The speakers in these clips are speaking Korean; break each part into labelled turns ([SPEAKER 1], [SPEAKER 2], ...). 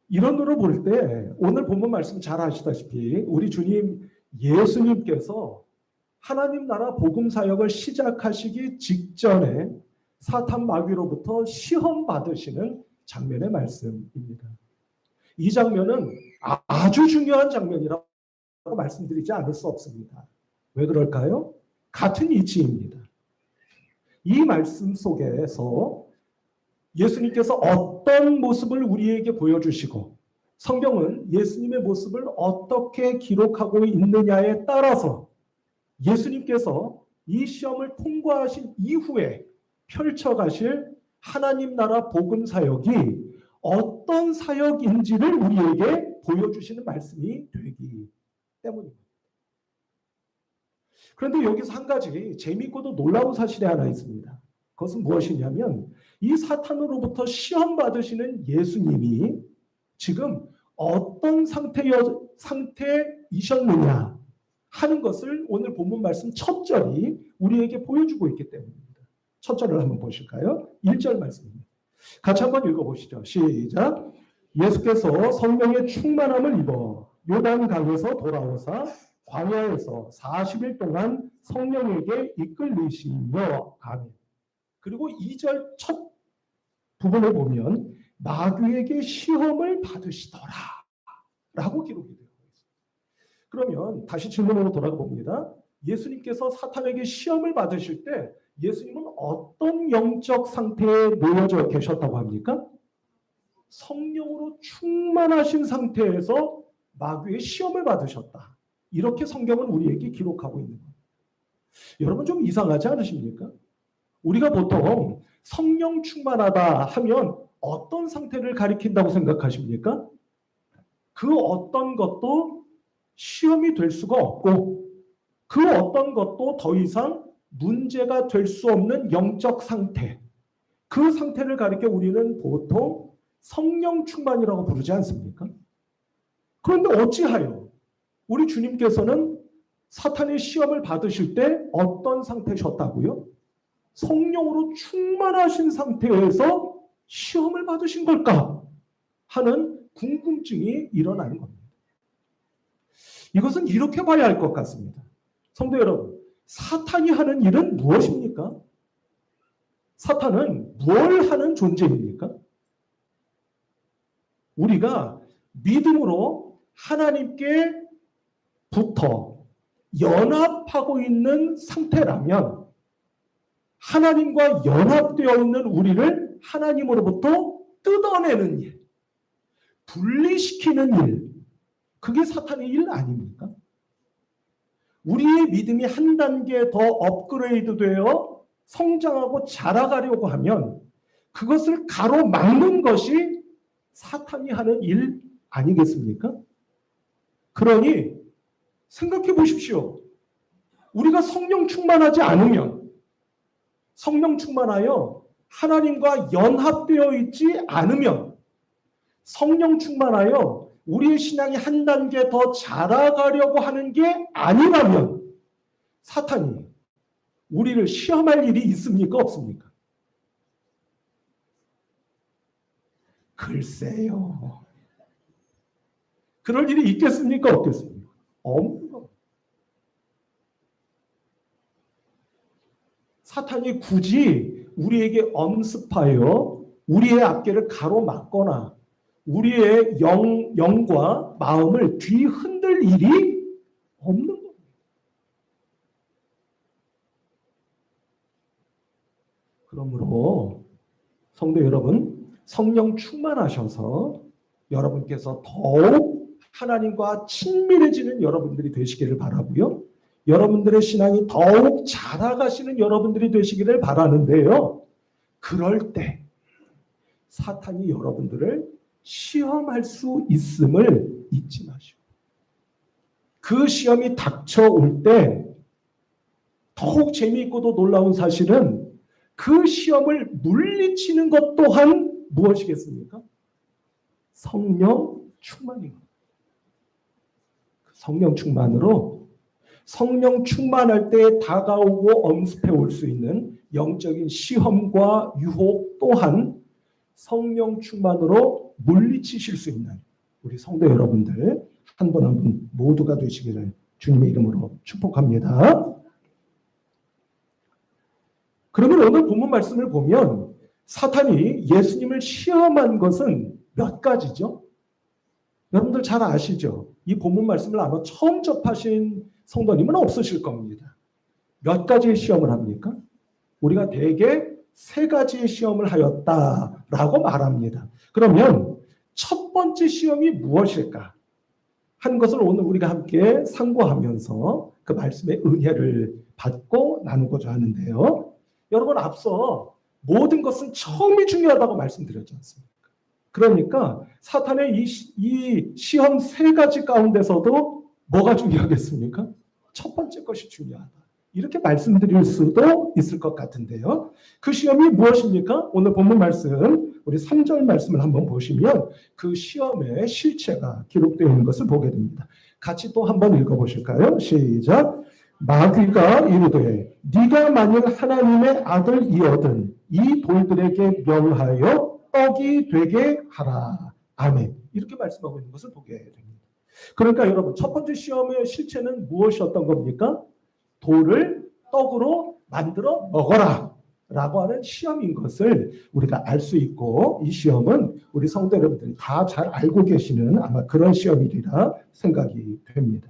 [SPEAKER 1] 이론으로 볼 때 오늘 본문 말씀 잘 아시다시피 우리 주님 예수님께서 하나님 나라 복음 사역을 시작하시기 직전에 사탄 마귀로부터 시험 받으시는 장면의 말씀입니다. 이 장면은 아주 중요한 장면이라고 말씀드리지 않을 수 없습니다. 왜 그럴까요? 같은 이치입니다. 이 말씀 속에서 예수님께서 어떤 모습을 우리에게 보여주시고 성경은 예수님의 모습을 어떻게 기록하고 있느냐에 따라서 예수님께서 이 시험을 통과하신 이후에 펼쳐가실 하나님 나라 복음 사역이 어떤 사역인지를 우리에게 보여주시는 말씀이 되기 때문입니다. 그런데 여기서 한 가지 재미있고도 놀라운 사실이 하나 있습니다. 그것은 무엇이냐면 이 사탄으로부터 시험 받으시는 예수님이 지금 어떤 상태이셨느냐 하는 것을 오늘 본문 말씀 첫 절이 우리에게 보여주고 있기 때문입니다. 첫 절을 한번 보실까요? 1절 말씀입니다. 같이 한번 읽어보시죠. 시작. 예수께서 성령의 충만함을 입어 요단강에서 돌아오사 광야에서 40일 동안 성령에게 이끌리시며 아멘. 그리고 2절 첫 부분을 보면 마귀에게 시험을 받으시더라 라고 기록이 되어 있습니다. 그러면 다시 질문으로 돌아가 봅니다. 예수님께서 사탄에게 시험을 받으실 때 예수님은 어떤 영적 상태에 놓여져 계셨다고 합니까? 성령으로 충만하신 상태에서 마귀의 시험을 받으셨다. 이렇게 성경은 우리에게 기록하고 있는 겁니다. 여러분 좀 이상하지 않으십니까? 우리가 보통 성령 충만하다 하면 어떤 상태를 가리킨다고 생각하십니까? 그 어떤 것도 시험이 될 수가 없고 그 어떤 것도 더 이상 문제가 될 수 없는 영적 상태, 그 상태를 가리켜 우리는 보통 성령 충만이라고 부르지 않습니까? 그런데 어찌하여 우리 주님께서는 사탄의 시험을 받으실 때 어떤 상태셨다고요? 성령으로 충만하신 상태에서 시험을 받으신 걸까 하는 궁금증이 일어나는 겁니다. 이것은 이렇게 봐야 할 것 같습니다. 성도 여러분, 사탄이 하는 일은 무엇입니까? 사탄은 뭘 하는 존재입니까? 우리가 믿음으로 하나님께 붙어 연합하고 있는 상태라면 하나님과 연합되어 있는 우리를 하나님으로부터 뜯어내는 일, 분리시키는 일, 그게 사탄의 일 아닙니까? 우리의 믿음이 한 단계 더 업그레이드되어 성장하고 자라가려고 하면 그것을 가로막는 것이 사탄이 하는 일 아니겠습니까? 그러니 생각해 보십시오. 우리가 성령 충만하지 않으면, 성령 충만하여 하나님과 연합되어 있지 않으면, 성령 충만하여 우리의 신앙이 한 단계 더 자라가려고 하는 게 아니라면 사탄이 우리를 시험할 일이 있습니까? 없습니까? 글쎄요. 그럴 일이 있겠습니까? 없겠습니까? 없는 겁니다. 사탄이 굳이 우리에게 엄습하여 우리의 앞길을 가로막거나 우리의 영과 마음을 뒤흔들 일이 없는 겁니다. 그러므로 성도 여러분, 성령 충만하셔서 여러분께서 더욱 하나님과 친밀해지는 여러분들이 되시기를 바라고요. 여러분들의 신앙이 더욱 자라가시는 여러분들이 되시기를 바라는데요. 그럴 때 사탄이 여러분들을 시험할 수 있음을 잊지 마시고 그 시험이 닥쳐올 때 더욱 재미있고도 놀라운 사실은 그 시험을 물리치는 것 또한 무엇이겠습니까? 성령 충만입니다. 성령 충만으로 성령 충만할 때 다가오고 엄습해 올 수 있는 영적인 시험과 유혹 또한 성령 충만으로 물리치실 수 있는 우리 성도 여러분들 한 분 한 분 모두가 되시기를 주님의 이름으로 축복합니다. 그러면 오늘 본문 말씀을 보면 사탄이 예수님을 시험한 것은 몇 가지죠? 여러분들 잘 아시죠? 이 본문 말씀을 아마 처음 접하신 성도님은 없으실 겁니다. 몇 가지의 시험을 합니까? 우리가 대개 3가지의 시험을 하였다라고 말합니다. 그러면 첫 번째 시험이 무엇일까? 한 것을 오늘 우리가 함께 상고하면서 그 말씀의 은혜를 받고 나누고자 하는데요. 여러분 앞서 모든 것은 처음이 중요하다고 말씀드렸지 않습니까? 그러니까 사탄의 이 시험 3가지 가운데서도 뭐가 중요하겠습니까? 첫 번째 것이 중요하다. 이렇게 말씀드릴 수도 있을 것 같은데요. 그 시험이 무엇입니까? 오늘 본문 말씀 우리 3절 말씀을 한번 보시면 그 시험의 실체가 기록되어 있는 것을 보게 됩니다. 같이 또 한번 읽어보실까요? 시작. 마귀가 이르되 네가 만일 하나님의 아들이거든 이 돌들에게 명하여 떡이 되게 하라. 아멘. 이렇게 말씀하고 있는 것을 보게 됩니다. 그러니까 여러분 첫 번째 시험의 실체는 무엇이었던 겁니까? 돌을 떡으로 만들어 먹어라 라고 하는 시험인 것을 우리가 알 수 있고 이 시험은 우리 성도 여러분들이 다 잘 알고 계시는 아마 그런 시험이리라 생각이 됩니다.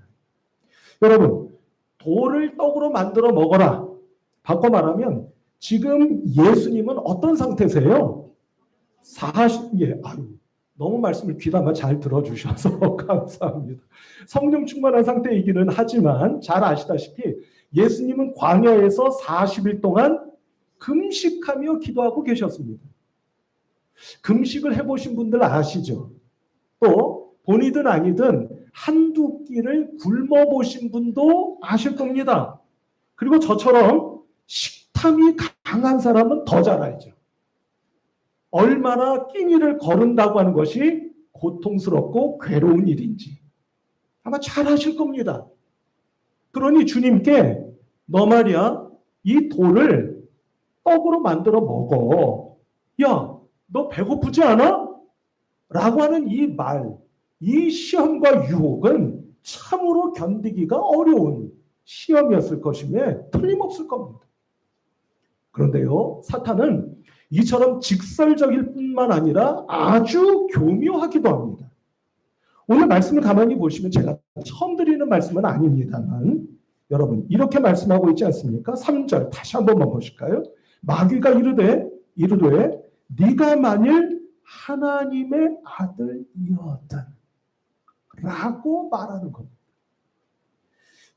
[SPEAKER 1] 여러분 돌을 떡으로 만들어 먹어라. 바꿔 말하면 지금 예수님은 어떤 상태세요? 너무 말씀을 귀담아 잘 들어주셔서 감사합니다. 성령 충만한 상태이기는 하지만 잘 아시다시피 예수님은 광야에서 40일 동안 금식하며 기도하고 계셨습니다. 금식을 해보신 분들 아시죠? 또 본이든 아니든 한두 끼를 굶어보신 분도 아실 겁니다. 그리고 저처럼 식탐이 강한 사람은 더 잘 알죠. 얼마나 끼니를 거른다고 하는 것이 고통스럽고 괴로운 일인지 아마 잘 아실 겁니다. 그러니 주님께 너 말이야 이 돌을 떡으로 만들어 먹어. 야, 너 배고프지 않아? 라고 하는 이 말, 이 시험과 유혹은 참으로 견디기가 어려운 시험이었을 것임에 틀림없을 겁니다. 그런데요, 사탄은 이처럼 직설적일 뿐만 아니라 아주 교묘하기도 합니다. 오늘 말씀을 가만히 보시면 제가 처음 드리는 말씀은 아닙니다만 여러분 이렇게 말씀하고 있지 않습니까? 3절 다시 한 번만 보실까요? 마귀가 이르되 네가 만일 하나님의 아들이었든 라고 말하는 겁니다.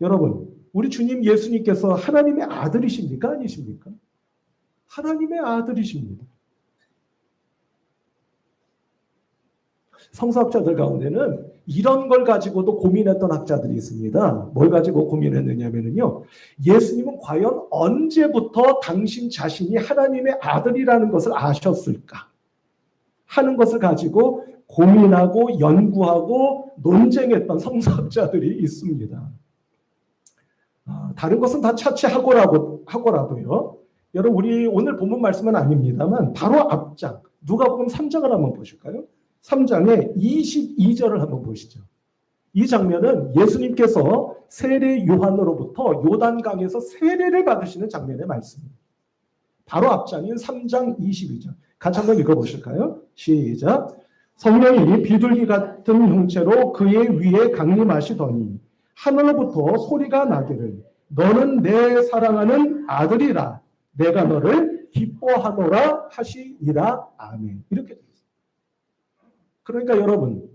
[SPEAKER 1] 여러분 우리 주님 예수님께서 하나님의 아들이십니까? 아니십니까? 하나님의 아들이십니다. 성서학자들 가운데는 이런 걸 가지고도 고민했던 학자들이 있습니다. 뭘 가지고 고민했느냐면요. 예수님은 과연 언제부터 당신 자신이 하나님의 아들이라는 것을 아셨을까? 하는 것을 가지고 고민하고 연구하고 논쟁했던 성서학자들이 있습니다. 다른 것은 다 차치하고라도요. 여러분 우리 오늘 본문 말씀은 아닙니다만 바로 앞장 누가복음 3장을 한번 보실까요? 3장의 22절을 한번 보시죠. 이 장면은 예수님께서 세례 요한으로부터 요단강에서 세례를 받으시는 장면의 말씀입니다. 바로 앞장인 3장 22절. 같이 한번 읽어보실까요? 시작. 성령이 비둘기 같은 형체로 그의 위에 강림하시더니 하늘로부터 소리가 나기를 너는 내 사랑하는 아들이라 내가 너를 기뻐하노라 하시니라. 아멘. 이렇게 되어 있습니다. 그러니까 여러분,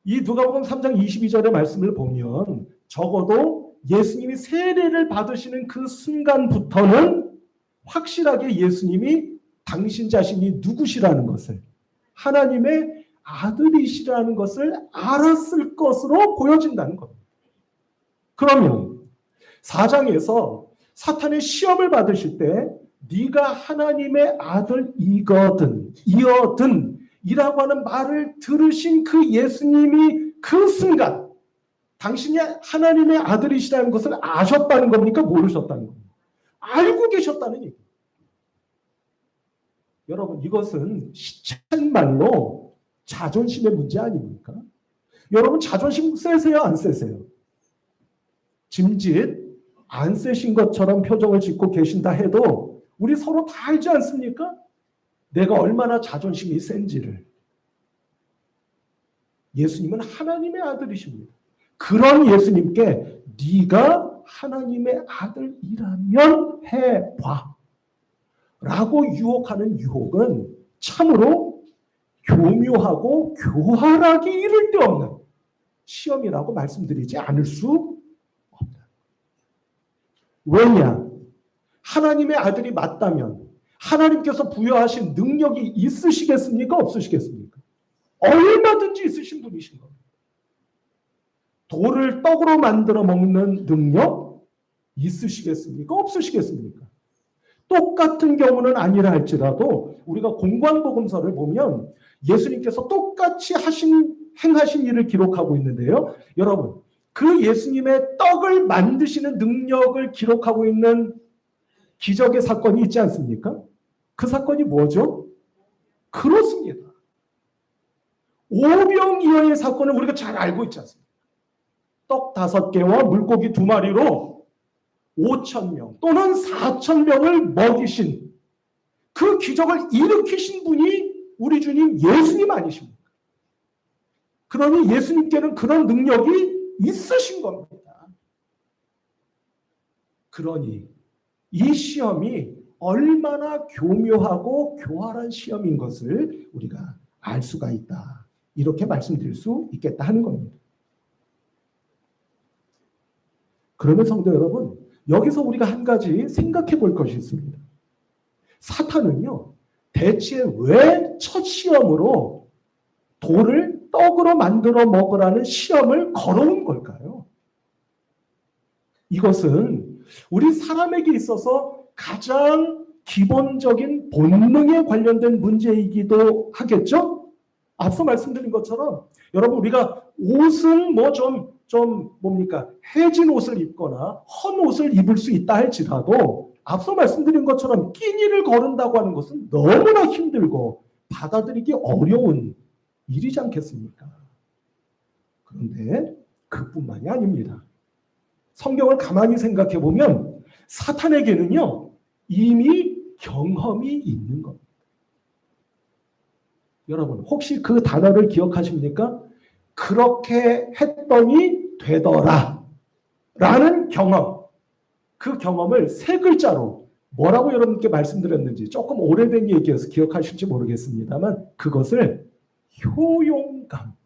[SPEAKER 1] 이 누가복음 3장 22절의 말씀을 보면 적어도 예수님이 세례를 받으시는 그 순간부터는 확실하게 예수님이 당신 자신이 누구시라는 것을, 하나님의 아들이시라는 것을 알았을 것으로 보여진다는 겁니다. 그러면 4장에서 사탄의 시험을 받으실 때 네가 하나님의 아들이거든, 이어든 이라고 하는 말을 들으신 그 예수님이 그 순간 당신이 하나님의 아들이시라는 것을 아셨다는 겁니까? 모르셨다는 겁니까? 알고 계셨다는 얘기예요. 여러분, 이것은 시쳇말로 자존심의 문제 아닙니까? 여러분, 자존심 세세요, 안 세세요? 짐짓 안 세신 것처럼 표정을 짓고 계신다 해도 우리 서로 다 알지 않습니까? 내가 얼마나 자존심이 센지를. 예수님은 하나님의 아들이십니다. 그런 예수님께 네가 하나님의 아들이라면 해봐 라고 유혹하는 유혹은 참으로 교묘하고 교활하기 이를 데 없는 시험이라고 말씀드리지 않을 수 없다. 왜냐? 하나님의 아들이 맞다면 하나님께서 부여하신 능력이 있으시겠습니까? 없으시겠습니까? 얼마든지 있으신 분이신 겁니다. 돌을 떡으로 만들어 먹는 능력 있으시겠습니까? 없으시겠습니까? 똑같은 경우는 아니라 할지라도 우리가 공관복음서를 보면 예수님께서 똑같이 행하신 일을 기록하고 있는데요. 여러분, 그 예수님의 떡을 만드시는 능력을 기록하고 있는 기적의 사건이 있지 않습니까? 그 사건이 뭐죠? 그렇습니다. 오병이어의 사건을 우리가 잘 알고 있지 않습니까? 떡 5개와 물고기 2마리로 5,000명 또는 4,000명을 먹이신 그 기적을 일으키신 분이 우리 주님 예수님 아니십니까? 그러니 예수님께는 그런 능력이 있으신 겁니다. 그러니 이 시험이 얼마나 교묘하고 교활한 시험인 것을 우리가 알 수가 있다. 이렇게 말씀드릴 수 있겠다 하는 겁니다. 그러면 성도 여러분, 여기서 우리가 한 가지 생각해 볼 것이 있습니다. 사탄은요, 대체 왜 첫 시험으로 돌을 떡으로 만들어 먹으라는 시험을 걸어온 걸까요? 이것은 우리 사람에게 있어서 가장 기본적인 본능에 관련된 문제이기도 하겠죠? 앞서 말씀드린 것처럼 여러분, 우리가 옷은 해진 옷을 입거나 헌 옷을 입을 수 있다 할지라도 앞서 말씀드린 것처럼 끼니를 거른다고 하는 것은 너무나 힘들고 받아들이기 어려운 일이지 않겠습니까? 그런데 그뿐만이 아닙니다. 성경을 가만히 생각해 보면 사탄에게는요, 이미 경험이 있는 겁니다. 여러분, 혹시 그 단어를 기억하십니까? 그렇게 했더니 되더라 라는 경험, 그 경험을 3글자로 뭐라고 여러분께 말씀드렸는지 조금 오래된 얘기여서 기억하실지 모르겠습니다만 그것을 효용감이라고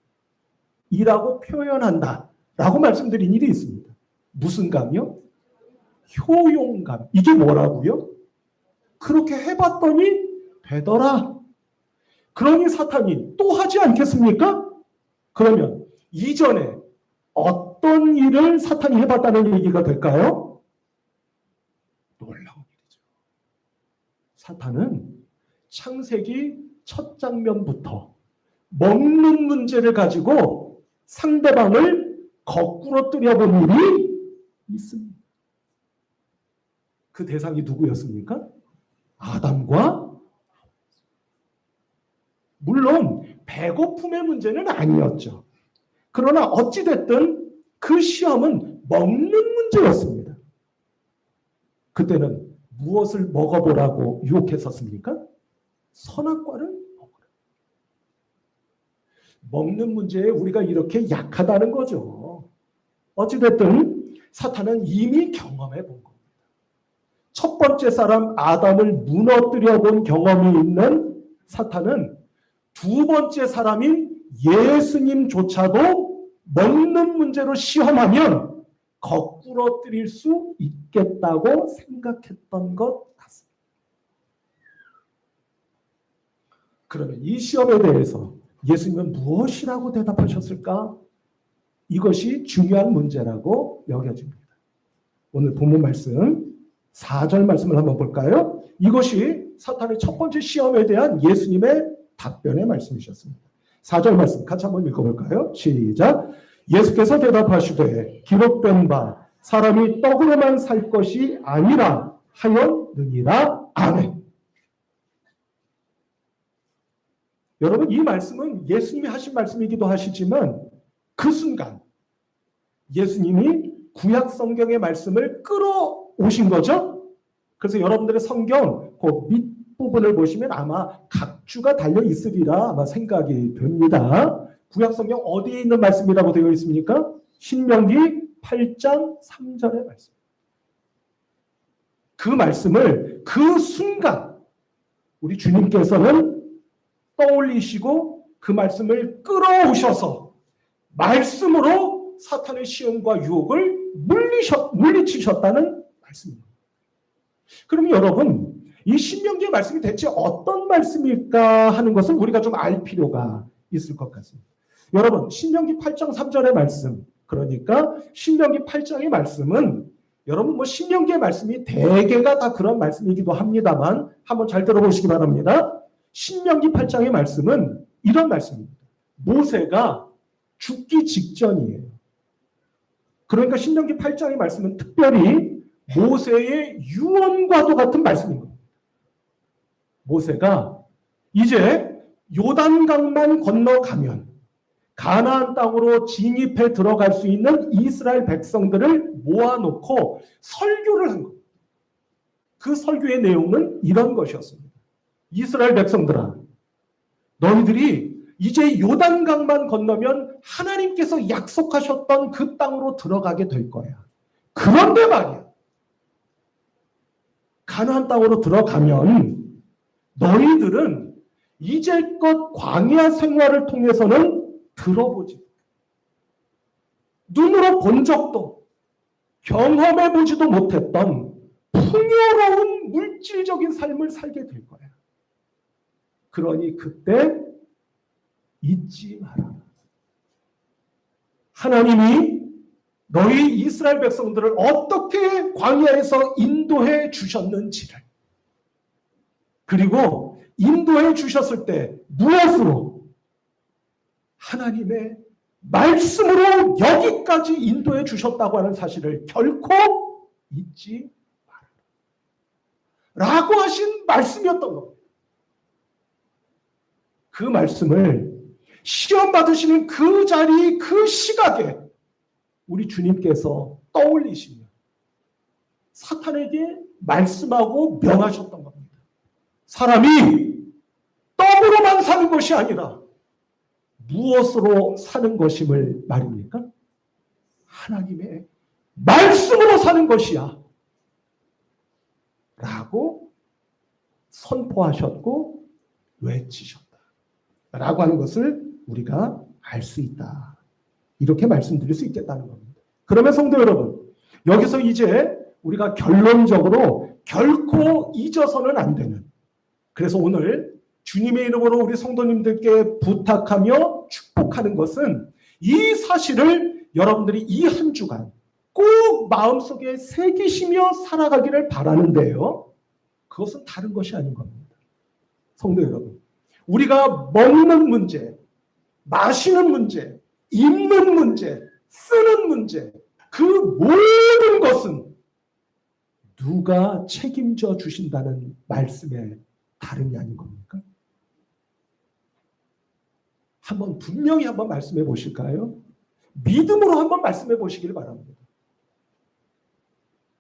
[SPEAKER 1] 표현한다 라고 말씀드린 일이 있습니다. 무슨 감이요? 효용감. 이게 뭐라고요? 그렇게 해봤더니 되더라. 그러니 사탄이 또 하지 않겠습니까? 그러면 이전에 어떤 일을 사탄이 해봤다는 얘기가 될까요? 놀라운 일이죠. 사탄은 창세기 첫 장면부터 먹는 문제를 가지고 상대방을 거꾸로 뜨려본 일이 있습니다. 그 대상이 누구였습니까? 아담과 물론 배고픔의 문제는 아니었죠. 그러나 어찌됐든 그 시험은 먹는 문제였습니다. 그때는 무엇을 먹어보라고 유혹했었습니까? 선악과를 먹으라. 먹는 문제에 우리가 이렇게 약하다는 거죠. 어찌됐든 사탄은 이미 경험해 본 겁니다. 첫 번째 사람 아담을 무너뜨려 본 경험이 있는 사탄은 두 번째 사람인 예수님조차도 먹는 문제로 시험하면 거꾸로 뜨릴 수 있겠다고 생각했던 것 같습니다. 그러면 이 시험에 대해서 예수님은 무엇이라고 대답하셨을까? 이것이 중요한 문제라고 여겨집니다. 오늘 본문 말씀 4절 말씀을 한번 볼까요? 이것이 사탄의 첫 번째 시험에 대한 예수님의 답변의 말씀이셨습니다. 4절 말씀 같이 한번 읽어볼까요? 시작. 예수께서 대답하시되 기록된 바 사람이 떡으로만 살 것이 아니라 하였느니라. 아멘. 여러분, 이 말씀은 예수님이 하신 말씀이기도 하시지만 그 순간 예수님이 구약 성경의 말씀을 끌어오신 거죠. 그래서 여러분들의 성경 그 밑부분을 보시면 아마 각주가 달려 있으리라 아마 생각이 됩니다. 구약 성경 어디에 있는 말씀이라고 되어 있습니까? 신명기 8장 3절의 말씀. 그 말씀을 그 순간 우리 주님께서는 떠올리시고 그 말씀을 끌어오셔서 말씀으로 사탄의 시험과 유혹을 물리치셨다는 말씀입니다. 그럼 여러분, 이 신명기의 말씀이 대체 어떤 말씀일까 하는 것을 우리가 좀 알 필요가 있을 것 같습니다. 여러분, 신명기 8장 3절의 말씀, 그러니까 신명기 8장의 말씀은 여러분 뭐 신명기의 말씀이 대개가 다 그런 말씀이기도 합니다만 한번 잘 들어보시기 바랍니다. 신명기 8장의 말씀은 이런 말씀입니다. 모세가 죽기 직전이에요. 그러니까 신명기 8장의 말씀은 특별히 모세의 유언과도 같은 말씀인 겁니다. 모세가 이제 요단강만 건너가면 가나안 땅으로 진입해 들어갈 수 있는 이스라엘 백성들을 모아놓고 설교를 한 겁니다. 그 설교의 내용은 이런 것이었습니다. 이스라엘 백성들아, 너희들이 이제 요단강만 건너면 하나님께서 약속하셨던 그 땅으로 들어가게 될 거야. 그런데 말이야, 가나안 땅으로 들어가면 너희들은 이제껏 광야 생활을 통해서는 들어보지, 눈으로 본 적도 경험해 보지도 못했던 풍요로운 물질적인 삶을 살게 될 거야. 그러니 그때 잊지 마라. 하나님이 너희 이스라엘 백성들을 어떻게 광야에서 인도해 주셨는지를, 그리고 인도해 주셨을 때 무엇으로? 하나님의 말씀으로 여기까지 인도해 주셨다고 하는 사실을 결코 잊지 마라. 라고 하신 말씀이었던 겁니다. 그 말씀을 시험 받으시는 그 자리, 그 시각에 우리 주님께서 떠올리시며 사탄에게 말씀하고 명하셨던 겁니다. 사람이 떡으로만 사는 것이 아니라 무엇으로 사는 것임을 말입니까? 하나님의 말씀으로 사는 것이야. 라고 선포하셨고 외치셨다. 라고 하는 것을 우리가 알 수 있다. 이렇게 말씀드릴 수 있겠다는 겁니다. 그러면 성도 여러분, 여기서 이제 우리가 결론적으로 결코 잊어서는 안 되는, 그래서 오늘 주님의 이름으로 우리 성도님들께 부탁하며 축복하는 것은 이 사실을 여러분들이 이 한 주간 꼭 마음속에 새기시며 살아가기를 바라는데요. 그것은 다른 것이 아닌 겁니다. 성도 여러분, 우리가 먹는 문제, 마시는 문제, 입는 문제, 쓰는 문제, 그 모든 것은 누가 책임져 주신다는 말씀에 다름이 아닌 겁니까? 한번 분명히 한번 말씀해 보실까요? 믿음으로 한번 말씀해 보시기를 바랍니다.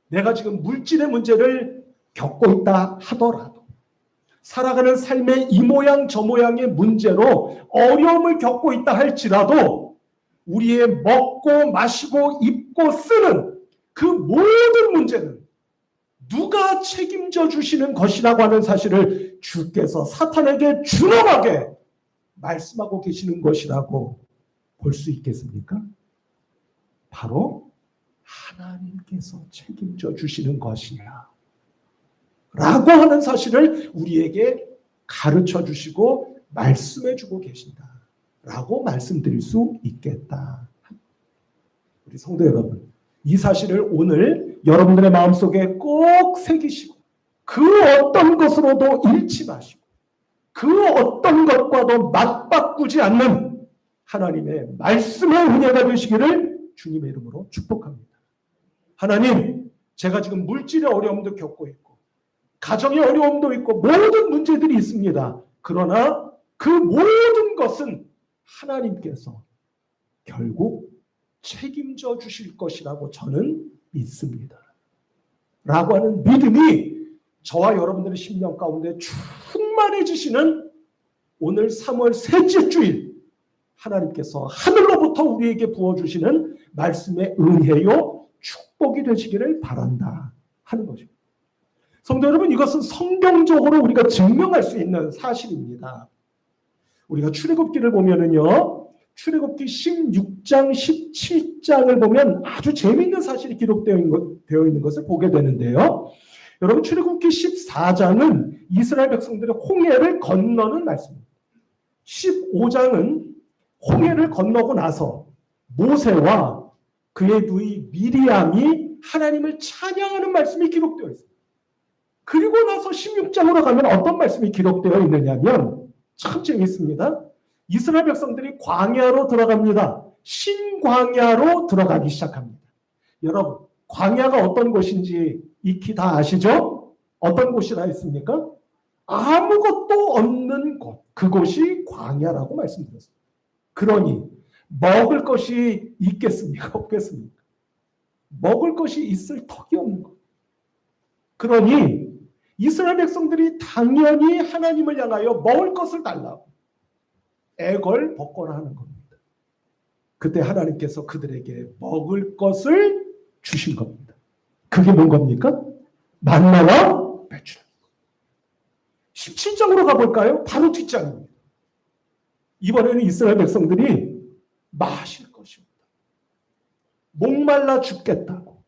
[SPEAKER 1] 내가 지금 물질의 문제를 겪고 있다 하더라도, 살아가는 삶의 이 모양 저 모양의 문제로 어려움을 겪고 있다 할지라도 우리의 먹고 마시고 입고 쓰는 그 모든 문제는 누가 책임져 주시는 것이라고 하는 사실을 주께서 사탄에게 준엄하게 말씀하고 계시는 것이라고 볼 수 있겠습니까? 바로 하나님께서 책임져 주시는 것이야 라고 하는 사실을 우리에게 가르쳐 주시고 말씀해 주고 계신다 라고 말씀드릴 수 있겠다. 우리 성도 여러분, 이 사실을 오늘 여러분들의 마음속에 꼭 새기시고 그 어떤 것으로도 잃지 마시고 그 어떤 것과도 맞바꾸지 않는 하나님의 말씀의 은혜가 되시기를 주님의 이름으로 축복합니다. 하나님, 제가 지금 물질의 어려움도 겪고 있고 가정의 어려움도 있고 모든 문제들이 있습니다. 그러나 그 모든 것은 하나님께서 결국 책임져 주실 것이라고 저는 믿습니다. 라고 하는 믿음이 저와 여러분들의 심령 가운데 충만해지시는 오늘 3월 셋째 주일, 하나님께서 하늘로부터 우리에게 부어주시는 말씀의 은혜요 축복이 되시기를 바란다 하는 것입니다. 성도 여러분, 이것은 성경적으로 우리가 증명할 수 있는 사실입니다. 우리가 출애굽기를 보면은요, 출애굽기 16장, 17장을 보면 아주 재미있는 사실이 기록되어 있는 것을 보게 되는데요. 여러분, 출애굽기 14장은 이스라엘 백성들의 홍해를 건너는 말씀입니다. 15장은 홍해를 건너고 나서 모세와 그의 누이 미리암이 하나님을 찬양하는 말씀이 기록되어 있습니다. 그리고 나서 16장으로 가면 어떤 말씀이 기록되어 있느냐면 참 재밌습니다. 이스라엘 백성들이 광야로 들어갑니다. 신광야로 들어가기 시작합니다. 여러분, 광야가 어떤 곳인지 익히 다 아시죠? 어떤 곳이라 했습니까? 아무것도 없는 곳, 그곳이 광야라고 말씀드렸습니다. 그러니 먹을 것이 있겠습니까? 없겠습니까? 먹을 것이 있을 턱이 없는 것. 그러니 이스라엘 백성들이 당연히 하나님을 향하여 먹을 것을 달라고 애걸복걸하는 겁니다. 그때 하나님께서 그들에게 먹을 것을 주신 겁니다. 그게 뭔 겁니까? 만나와 배추. 17장으로 가볼까요? 바로 뒷장입니다. 이번에는 이스라엘 백성들이 마실 것입니다. 목말라 죽겠다고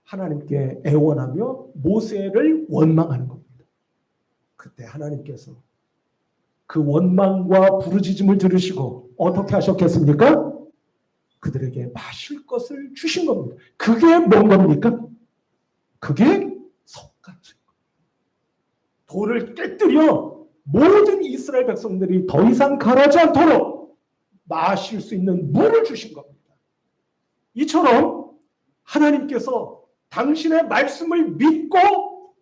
[SPEAKER 1] 하나님께 애원하며 모세를 원망하는 겁니다. 그때 하나님께서 그 원망과 부르짖음을 들으시고 어떻게 하셨겠습니까? 그들에게 마실 것을 주신 겁니다. 그게 뭔 겁니까? 그게 석가지. 돌을 깨뜨려 모든 이스라엘 백성들이 더 이상 가라지 않도록 마실 수 있는 물을 주신 겁니다. 이처럼 하나님께서 당신의 말씀을 믿고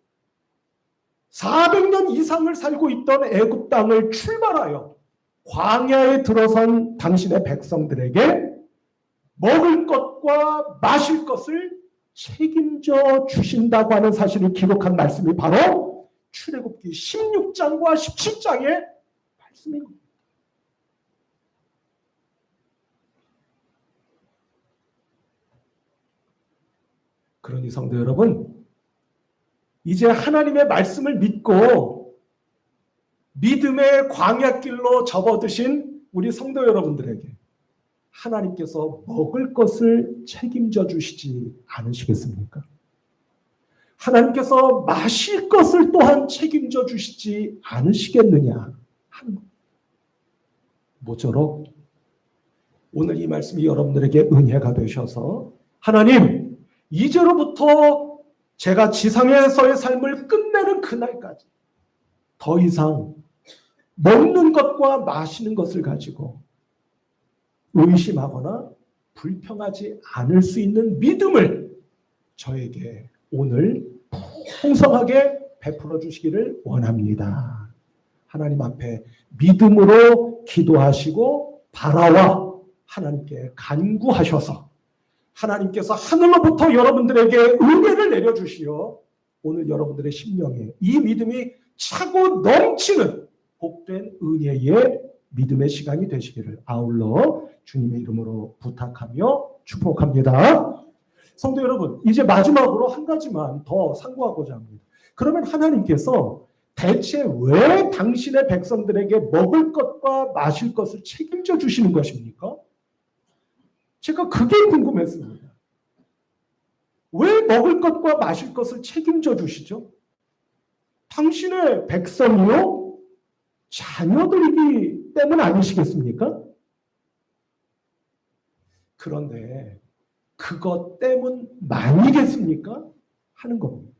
[SPEAKER 1] 400년 이상을 살고 있던 애굽 땅을 출발하여 광야에 들어선 당신의 백성들에게 먹을 것과 마실 것을 책임져 주신다고 하는 사실을 기록한 말씀이 바로 출애굽기 16장과 17장의 말씀입니다. 그러니 성도 여러분, 이제 하나님의 말씀을 믿고 믿음의 광야길로 접어드신 우리 성도 여러분들에게 하나님께서 먹을 것을 책임져 주시지 않으시겠습니까? 하나님께서 마실 것을 또한 책임져 주시지 않으시겠느냐 하는 것. 모쪼록 오늘 이 말씀이 여러분들에게 은혜가 되셔서 하나님, 이제로부터 제가 지상에서의 삶을 끝내는 그날까지 더 이상 먹는 것과 마시는 것을 가지고 의심하거나 불평하지 않을 수 있는 믿음을 저에게 오늘 풍성하게 베풀어 주시기를 원합니다. 하나님 앞에 믿음으로 기도하시고 바라와 하나님께 간구하셔서 하나님께서 하늘로부터 여러분들에게 은혜를 내려주시어 오늘 여러분들의 심령에 이 믿음이 차고 넘치는 복된 은혜의 믿음의 시간이 되시기를 아울러 주님의 이름으로 부탁하며 축복합니다. 성도 여러분, 이제 마지막으로 한 가지만 더 상고하고자 합니다. 그러면 하나님께서 대체 왜 당신의 백성들에게 먹을 것과 마실 것을 책임져 주시는 것입니까? 제가 그게 궁금했습니다. 왜 먹을 것과 마실 것을 책임져 주시죠? 당신의 백성이요? 자녀들이기 때문 아니시겠습니까? 그런데 그것 때문만이겠습니까? 하는 겁니다.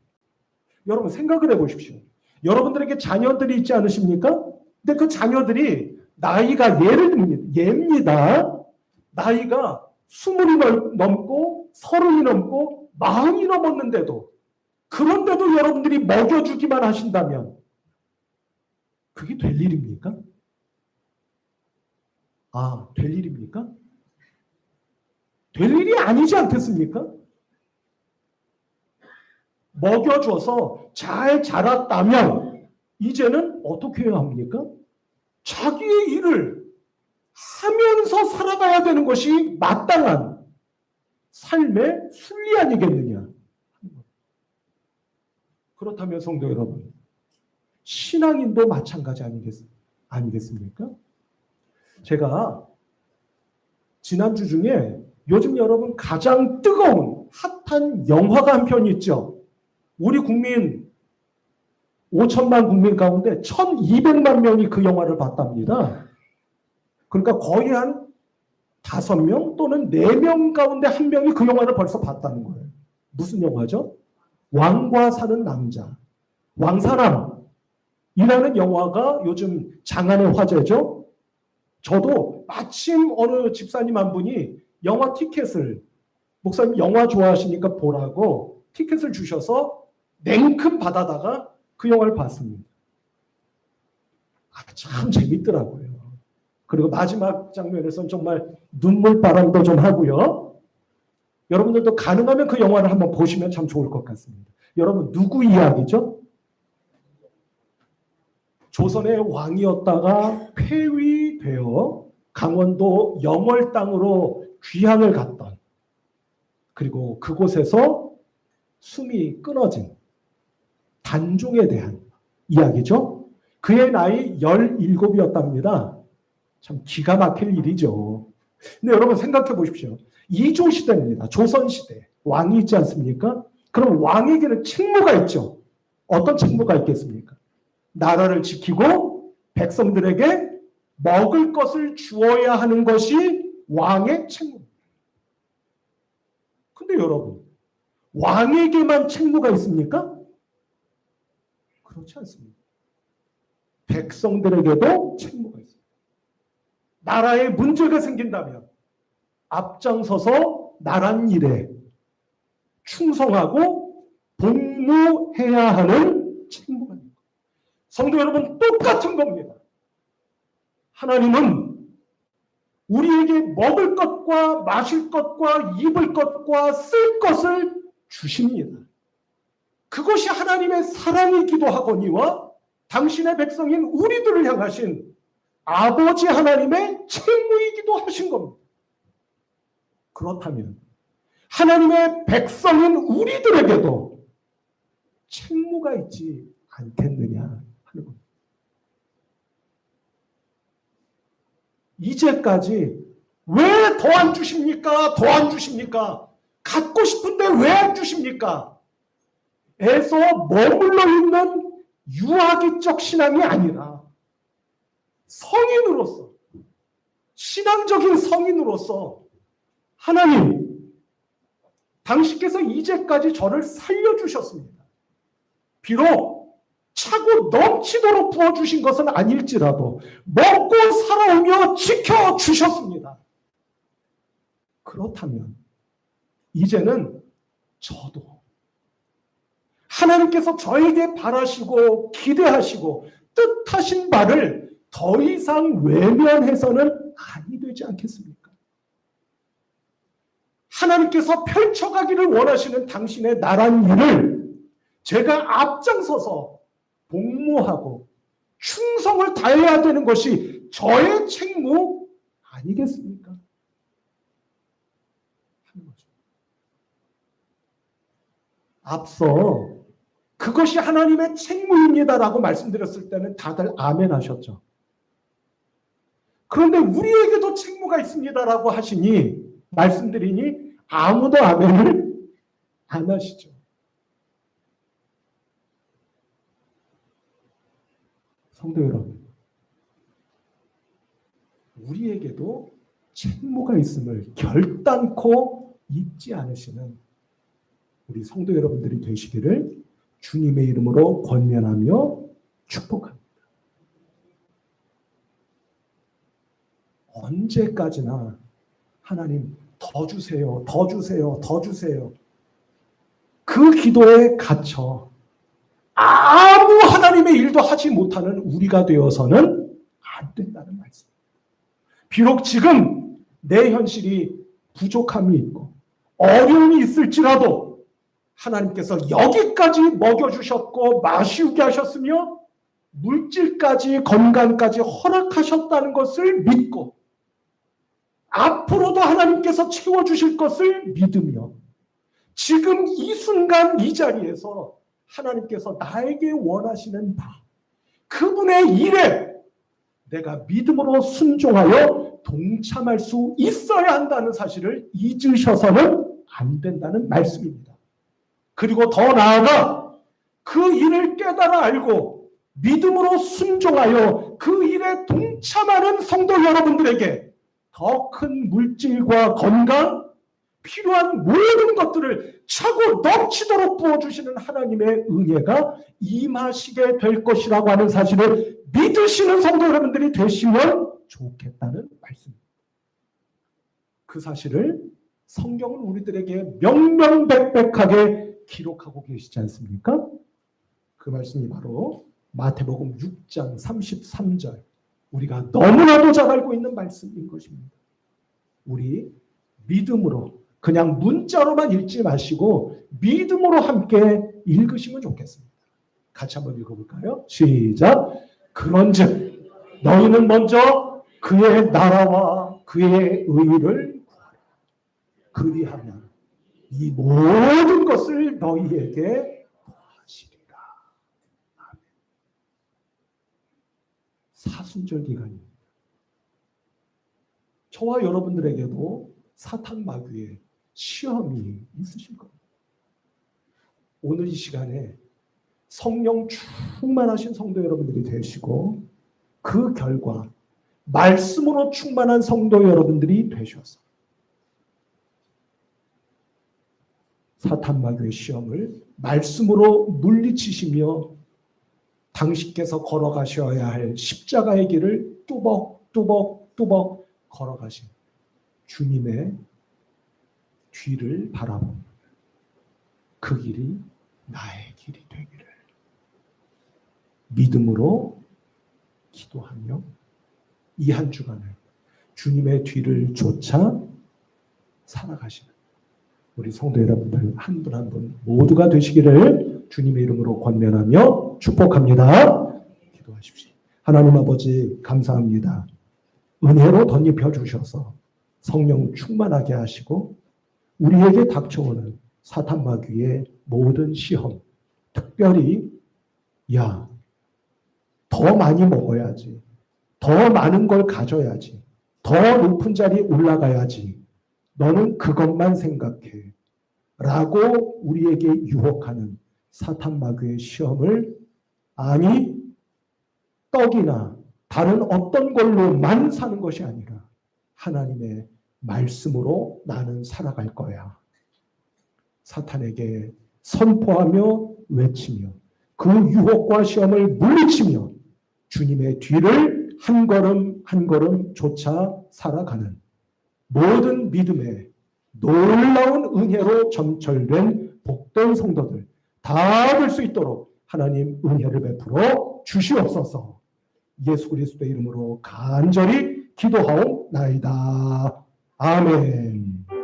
[SPEAKER 1] 여러분 생각을 해보십시오. 여러분들에게 자녀들이 있지 않으십니까? 근데 그 자녀들이 나이가 예를 듭니다. 예입니다. 나이가 20이 넘고 30이 넘고 40이 넘었는데도 그런데도 여러분들이 먹여주기만 하신다면 그게 될 일입니까? 될 일입니까? 될 일이 아니지 않겠습니까? 먹여줘서 잘 자랐다면 이제는 어떻게 해야 합니까? 자기의 일을 하면서 살아가야 되는 것이 마땅한 삶의 순리 아니겠느냐. 그렇다면 성도 여러분, 신앙인도 마찬가지 아니겠습니까? 제가 지난주 중에 요즘 여러분 가장 뜨거운 핫한 영화가 한 편이 있죠. 우리 국민 5천만 국민 가운데 1200만 명이 그 영화를 봤답니다. 그러니까 거의 한 5명 또는 4명 가운데 1명이 그 영화를 벌써 봤다는 거예요. 무슨 영화죠? 왕과 사는 남자. 왕사람이라는 영화가 요즘 장안의 화제죠. 저도 마침 어느 집사님 한 분이 영화 티켓을, 목사님 영화 좋아하시니까 보라고 티켓을 주셔서 냉큼 받아다가 그 영화를 봤습니다. 참 재밌더라고요. 그리고 마지막 장면에서는 정말 눈물바람도 좀 하고요. 여러분들도 가능하면 그 영화를 한번 보시면 참 좋을 것 같습니다. 여러분 누구 이야기죠? 조선의 왕이었다가 폐위되어 강원도 영월 땅으로 귀향을 갔던, 그리고 그곳에서 숨이 끊어진 단종에 대한 이야기죠. 그의 나이 17이었답니다. 참 기가 막힐 일이죠. 근데 여러분 생각해 보십시오. 이조 시대입니다. 조선 시대. 왕이 있지 않습니까? 그럼 왕에게는 책무가 있죠. 어떤 책무가 있겠습니까? 나라를 지키고 백성들에게 먹을 것을 주어야 하는 것이 왕의 책무입니다. 근데 여러분, 왕에게만 책무가 있습니까? 그렇지 않습니다. 백성들에게도 책무가 있습니다. 나라에 문제가 생긴다면 앞장서서 나란 일에 충성하고 복무해야 하는 책무가 있습니다. 성도 여러분, 똑같은 겁니다. 하나님은 우리에게 먹을 것과 마실 것과 입을 것과 쓸 것을 주십니다. 그것이 하나님의 사랑이기도 하거니와 당신의 백성인 우리들을 향하신 아버지 하나님의 책무이기도 하신 겁니다. 그렇다면 하나님의 백성인 우리들에게도 책무가 있지 않겠느냐 하는 겁니다. 이제까지 왜 더 안 주십니까? 더 안 주십니까? 갖고 싶은데 왜 안 주십니까? 에서 머물러 있는 유아기적 신앙이 아니라 성인으로서, 신앙적인 성인으로서 하나님, 당신께서 이제까지 저를 살려주셨습니다. 비록 차고 넘치도록 부어주신 것은 아닐지라도 먹고 살아오며 지켜주셨습니다. 그렇다면 이제는 저도 하나님께서 저에게 바라시고 기대하시고 뜻하신 바를 더 이상 외면해서는 아니 되지 않겠습니까? 하나님께서 펼쳐가기를 원하시는 당신의 나란 일을 제가 앞장서서 복무하고 충성을 다해야 되는 것이 저의 책무 아니겠습니까? 하는 거죠. 앞서 그것이 하나님의 책무입니다라고 말씀드렸을 때는 다들 아멘 하셨죠. 그런데 우리에게도 책무가 있습니다라고 하시니 말씀드리니 아무도 아멘을 안 하시죠. 성도 여러분, 우리에게도 책무가 있음을 결단코 잊지 않으시는 우리 성도 여러분들이 되시기를 주님의 이름으로 권면하며 축복합니다. 언제까지나 하나님 더 주세요, 더 주세요, 더 주세요. 그 기도에 갇혀 아무 하나님의 일도 하지 못하는 우리가 되어서는 안 된다는 말씀. 비록 지금 내 현실이 부족함이 있고 어려움이 있을지라도 하나님께서 여기까지 먹여주셨고 마시우게 하셨으며 물질까지 건강까지 허락하셨다는 것을 믿고 앞으로도 하나님께서 채워주실 것을 믿으며 지금 이 순간 이 자리에서 하나님께서 나에게 원하시는 바 그분의 일에 내가 믿음으로 순종하여 동참할 수 있어야 한다는 사실을 잊으셔서는 안 된다는 말씀입니다. 그리고 더 나아가 그 일을 깨달아 알고 믿음으로 순종하여 그 일에 동참하는 성도 여러분들에게 더 큰 물질과 건강, 필요한 모든 것들을 차고 넘치도록 부어주시는 하나님의 은혜가 임하시게 될 것이라고 하는 사실을 믿으시는 성도 여러분들이 되시면 좋겠다는 말씀입니다. 그 사실을 성경은 우리들에게 명명백백하게 기록하고 계시지 않습니까? 그 말씀이 바로 마태복음 6장 33절 우리가 너무나도 잘 알고 있는 말씀인 것입니다. 우리 믿음으로 그냥 문자로만 읽지 마시고 믿음으로 함께 읽으시면 좋겠습니다. 같이 한번 읽어볼까요? 시작. 그런즉 너희는 먼저 그의 나라와 그의 의를 구하라. 그리하면 이 모든 것을 너희에게 더하시리라. 아멘. 사순절 기간입니다. 저와 여러분들에게도 사탄 마귀의 시험이 있으실 겁니다. 오늘 이 시간에 성령 충만하신 성도 여러분들이 되시고 그 결과 말씀으로 충만한 성도 여러분들이 되셔서 사탄 마귀의 시험을 말씀으로 물리치시며 당신께서 걸어가셔야 할 십자가의 길을 뚜벅뚜벅뚜벅 걸어가신 주님의 뒤를 바라봅니다. 그 길이 나의 길이 되기를 믿음으로 기도하며 이 한 주간을 주님의 뒤를 쫓아 살아가시는 우리 성도 여러분들 한 분 한 분 모두가 되시기를 주님의 이름으로 권면하며 축복합니다. 기도하십시오. 하나님 아버지 감사합니다. 은혜로 덧입혀 주셔서 성령 충만하게 하시고 우리에게 닥쳐오는 사탄 마귀의 모든 시험, 특별히 더 많이 먹어야지, 더 많은 걸 가져야지, 더 높은 자리에 올라가야지, 너는 그것만 생각해 라고 우리에게 유혹하는 사탄 마귀의 시험을 아니 떡이나 다른 어떤 걸로만 사는 것이 아니라 하나님의 말씀으로 나는 살아갈 거야. 사탄에게 선포하며 외치며 그 유혹과 시험을 물리치며 주님의 뒤를 한 걸음 한 걸음 쫓아 살아가는 모든 믿음의 놀라운 은혜로 점철된 복된 성도들 다 될 수 있도록 하나님 은혜를 베풀어 주시옵소서. 예수 그리스도의 이름으로 간절히 기도하옵나이다. 아멘.